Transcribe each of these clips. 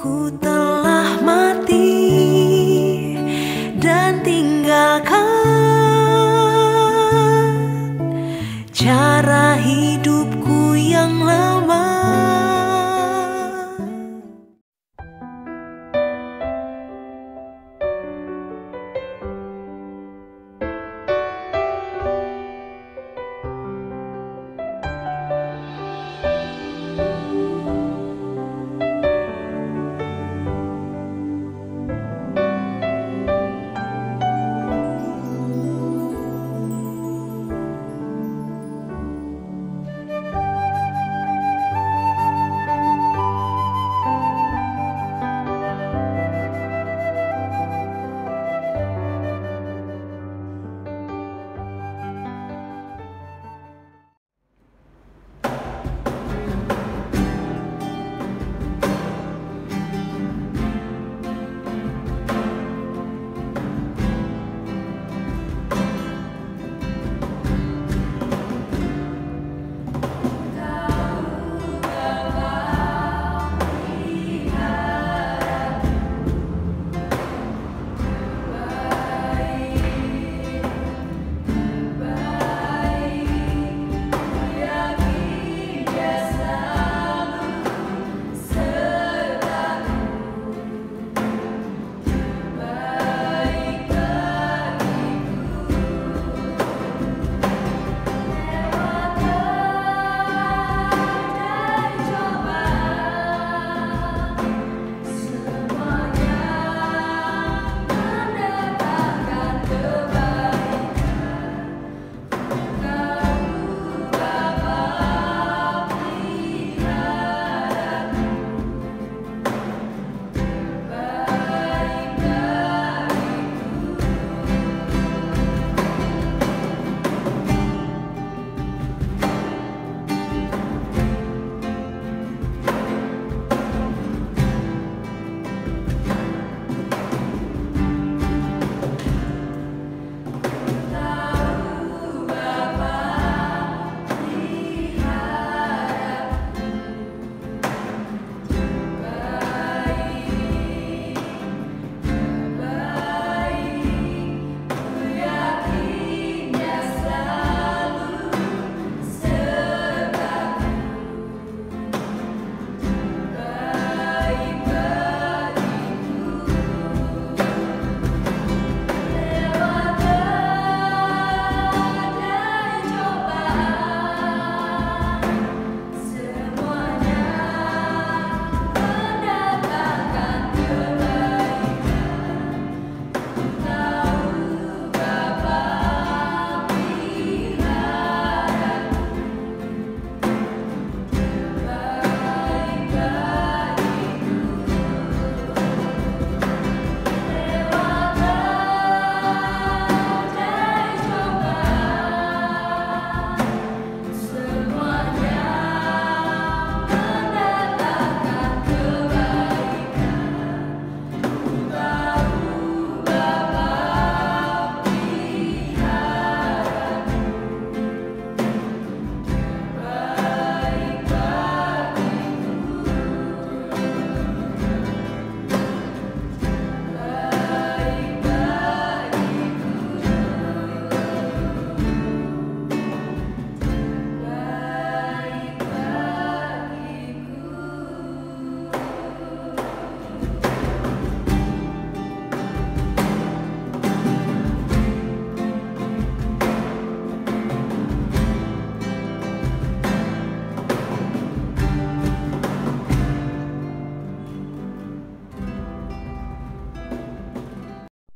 Ku telah mati dan tinggalkan cara hidupku yang lama.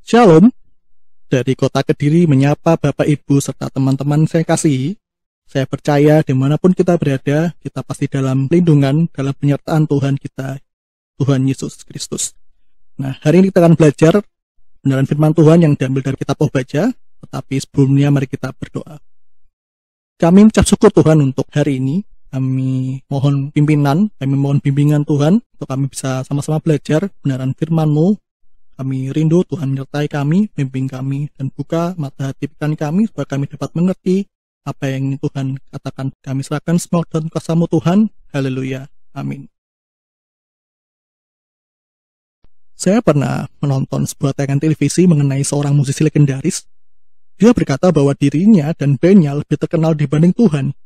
Shalom, dari kota Kediri menyapa Bapak Ibu serta teman-teman saya kasihi. Saya percaya dimanapun kita berada, kita pasti dalam lindungan, dalam penyertaan Tuhan kita, Tuhan Yesus Kristus. Nah, hari ini kita akan belajar benaran firman Tuhan yang diambil dari kitab Obadja, tetapi sebelumnya mari kita berdoa. Kami mengucap syukur Tuhan untuk hari ini. Kami mohon pimpinan, kami mohon bimbingan Tuhan, untuk kami bisa sama-sama belajar benaran firman-Mu. Kami rindu Tuhan menyertai kami, bimbing kami, dan buka mata hati pikiran kami, supaya kami dapat mengerti apa yang ingin Tuhan katakan. Kami serahkan semua dalam kuasa-Mu Tuhan. Haleluya. Amin. Saya pernah menonton sebuah tayangan televisi mengenai seorang musisi legendaris. Dia berkata bahwa dirinya dan bandnya lebih terkenal dibanding Tuhan.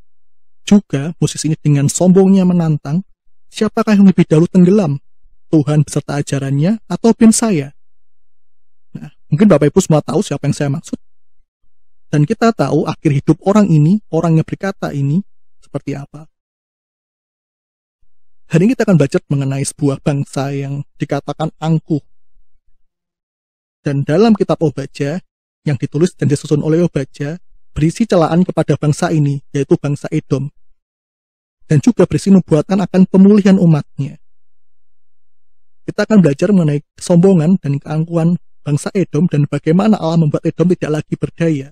Juga musisi ini dengan sombongnya menantang, siapakah yang lebih dahulu tenggelam? Tuhan beserta ajarannya atau band saya? Nah, mungkin Bapak Ibu semua tahu siapa yang saya maksud. Dan kita tahu akhir hidup orang ini, orang yang berkata ini, seperti apa. Hari ini kita akan belajar mengenai sebuah bangsa yang dikatakan angkuh. Dan dalam kitab Obadja, yang ditulis dan disusun oleh Obadja, berisi celaan kepada bangsa ini, yaitu bangsa Edom. Dan juga berisi nubuatan akan pemulihan umatnya. Kita akan belajar mengenai kesombongan dan keangkuhan bangsa Edom dan bagaimana Allah membuat Edom tidak lagi berdaya.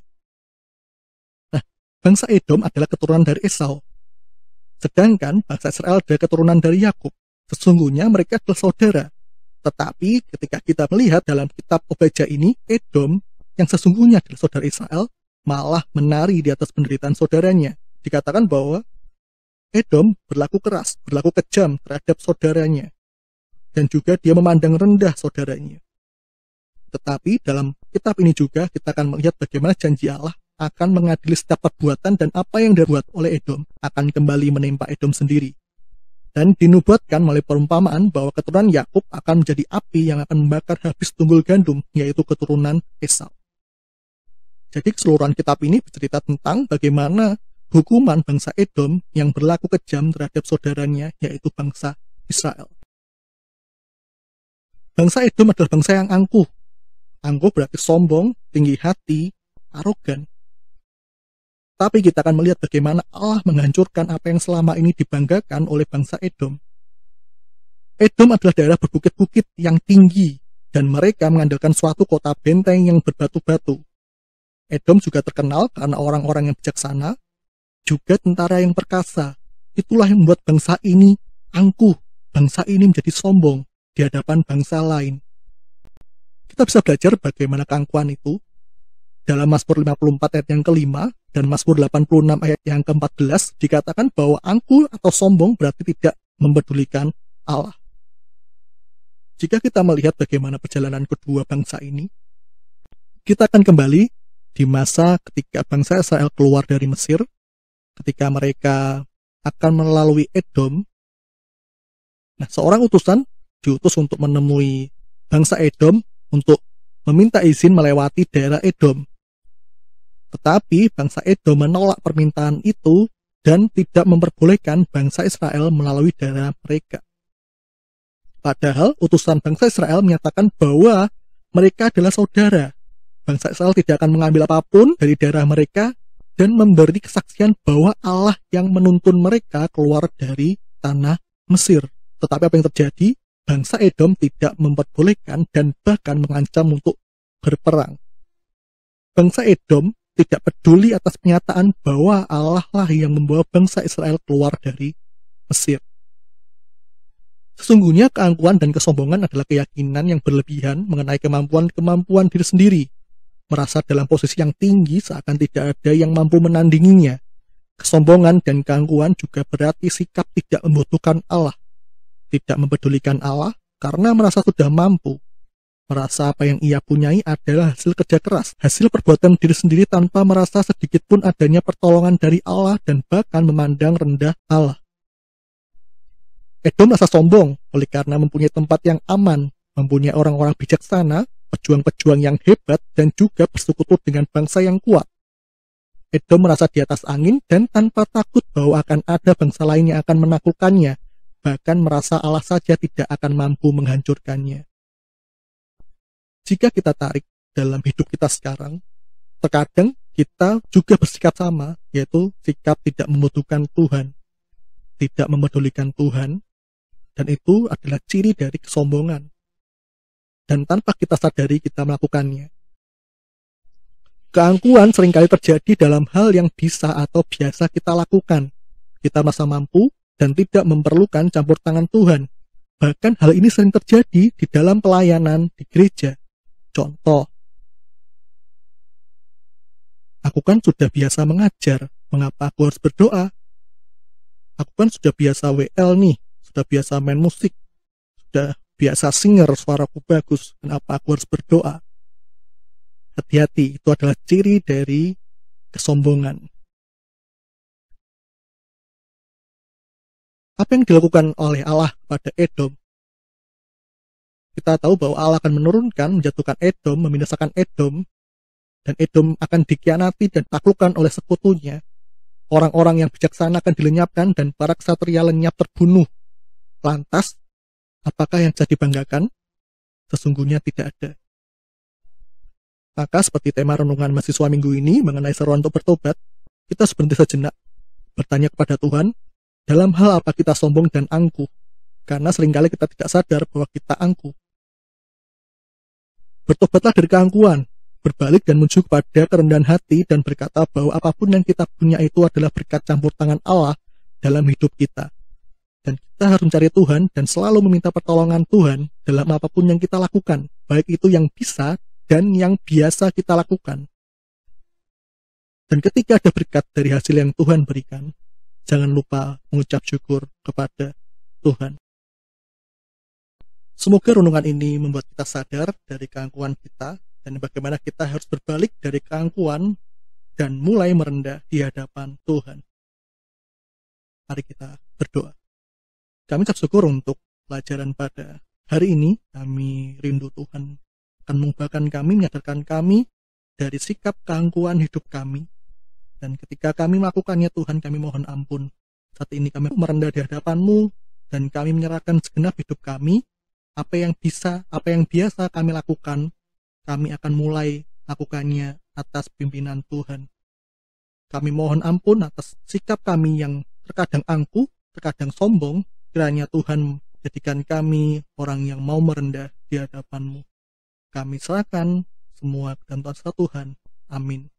Nah, bangsa Edom adalah keturunan dari Esau. Sedangkan bangsa Israel adalah keturunan dari Yakub. Sesungguhnya mereka adalah saudara. Tetapi ketika kita melihat dalam kitab Obadja ini, Edom yang sesungguhnya adalah saudara Israel malah menari di atas penderitaan saudaranya. Dikatakan bahwa Edom berlaku keras, berlaku kejam terhadap saudaranya. Dan juga dia memandang rendah saudaranya. Tetapi dalam kitab ini juga kita akan melihat bagaimana janji Allah akan mengadili setiap perbuatan dan apa yang dibuat oleh Edom akan kembali menimpa Edom sendiri. Dan dinubuatkan melalui perumpamaan bahwa keturunan Yakub akan menjadi api yang akan membakar habis tunggul gandum, yaitu keturunan Esau. Jadi keseluruhan kitab ini bercerita tentang bagaimana hukuman bangsa Edom yang berlaku kejam terhadap saudaranya, yaitu bangsa Israel. Bangsa Edom adalah bangsa yang angkuh. Angkuh berarti sombong, tinggi hati, arogan. Tapi kita akan melihat bagaimana Allah menghancurkan apa yang selama ini dibanggakan oleh bangsa Edom. Edom adalah daerah berbukit-bukit yang tinggi, dan mereka mengandalkan suatu kota benteng yang berbatu-batu. Edom juga terkenal karena orang-orang yang bijaksana, juga tentara yang perkasa. Itulah yang membuat bangsa ini angkuh, bangsa ini menjadi sombong di hadapan bangsa lain. Kita bisa belajar bagaimana keangkuhan itu dalam Mazmur 54 ayat yang kelima dan Mazmur 86 ayat yang ke-14 dikatakan bahwa angkuh atau sombong berarti tidak mempedulikan Allah. Jika kita melihat bagaimana perjalanan kedua bangsa ini, kita akan kembali di masa ketika bangsa Israel keluar dari Mesir, ketika mereka akan melalui Edom. Nah, seorang utusan diutus untuk menemui bangsa Edom untuk meminta izin melewati daerah Edom. Tetapi bangsa Edom menolak permintaan itu dan tidak memperbolehkan bangsa Israel melalui daerah mereka. Padahal utusan bangsa Israel menyatakan bahwa mereka adalah saudara. Bangsa Israel tidak akan mengambil apapun dari daerah mereka dan memberi kesaksian bahwa Allah yang menuntun mereka keluar dari tanah Mesir. Tetapi apa yang terjadi? Bangsa Edom tidak memperbolehkan dan bahkan mengancam untuk berperang. Bangsa Edom tidak peduli atas pernyataan bahwa Allah lah yang membawa bangsa Israel keluar dari Mesir. Sesungguhnya keangkuhan dan kesombongan adalah keyakinan yang berlebihan mengenai kemampuan diri sendiri. Merasa dalam posisi yang tinggi seakan tidak ada yang mampu menandinginya. Kesombongan dan keangkuhan juga berarti sikap tidak membutuhkan Allah. Tidak mempedulikan Allah karena merasa sudah mampu. Merasa apa yang ia punyai adalah hasil kerja keras, hasil perbuatan diri sendiri tanpa merasa sedikit pun adanya pertolongan dari Allah dan bahkan memandang rendah Allah. Edom merasa sombong oleh karena mempunyai tempat yang aman, mempunyai orang-orang bijaksana, pejuang-pejuang yang hebat, dan juga bersekutu dengan bangsa yang kuat. Edom merasa di atas angin dan tanpa takut bahwa akan ada bangsa lain yang akan menaklukkannya, bahkan merasa Allah saja tidak akan mampu menghancurkannya. Jika kita tarik dalam hidup kita sekarang, terkadang kita juga bersikap sama, yaitu sikap tidak membutuhkan Tuhan, tidak memedulikan Tuhan, dan itu adalah ciri dari kesombongan. Dan tanpa kita sadari kita melakukannya. Keangkuhan seringkali terjadi dalam hal yang bisa atau biasa kita lakukan. Kita merasa mampu dan tidak memerlukan campur tangan Tuhan. Bahkan hal ini sering terjadi di dalam pelayanan di gereja. Contoh, aku kan sudah biasa mengajar, mengapa aku harus berdoa? Aku kan sudah biasa WL nih, sudah biasa main musik, sudah biasa singer, suaraku bagus, kenapa aku harus berdoa? Hati-hati, itu adalah ciri dari kesombongan. Apa yang dilakukan oleh Allah kepada Edom? Kita tahu bahwa Allah akan menurunkan, menjatuhkan Edom, membinasakan Edom, dan Edom akan dikhianati dan taklukkan oleh sekutunya. Orang-orang yang bijaksana akan dilenyapkan dan para ksatria lenyap terbunuh. Lantas, apakah yang bisa dibanggakan? Sesungguhnya tidak ada. Maka seperti tema renungan mahasiswa minggu ini mengenai seruan untuk bertobat, kita harus berhenti sejenak, bertanya kepada Tuhan, dalam hal apa kita sombong dan angkuh? Karena seringkali kita tidak sadar bahwa kita angkuh. Bertobatlah dari keangkuhan, berbalik dan menuju kepada kerendahan hati dan berkata bahwa apapun yang kita punya itu adalah berkat campur tangan Allah dalam hidup kita. Dan kita harus mencari Tuhan dan selalu meminta pertolongan Tuhan dalam apapun yang kita lakukan, baik itu yang bisa dan yang biasa kita lakukan. Dan ketika ada berkat dari hasil yang Tuhan berikan, jangan lupa mengucap syukur kepada Tuhan. Semoga renungan ini membuat kita sadar dari keangkuhan kita dan bagaimana kita harus berbalik dari keangkuhan dan mulai merendah di hadapan Tuhan. Mari kita berdoa. Kami ucap syukur untuk pelajaran pada hari ini. Kami rindu Tuhan akan mengubahkan kami, menyadarkan kami dari sikap keangkuhan hidup kami. Dan ketika kami melakukannya Tuhan, kami mohon ampun. Saat ini kami merendah di hadapan-Mu dan kami menyerahkan segenap hidup kami. Apa yang bisa, apa yang biasa kami lakukan, kami akan mulai lakukannya atas pimpinan Tuhan. Kami mohon ampun atas sikap kami yang terkadang angkuh, terkadang sombong. Kiranya Tuhan jadikan kami orang yang mau merendah di hadapan-Mu. Kami serahkan semua dan Tuhan. Amin.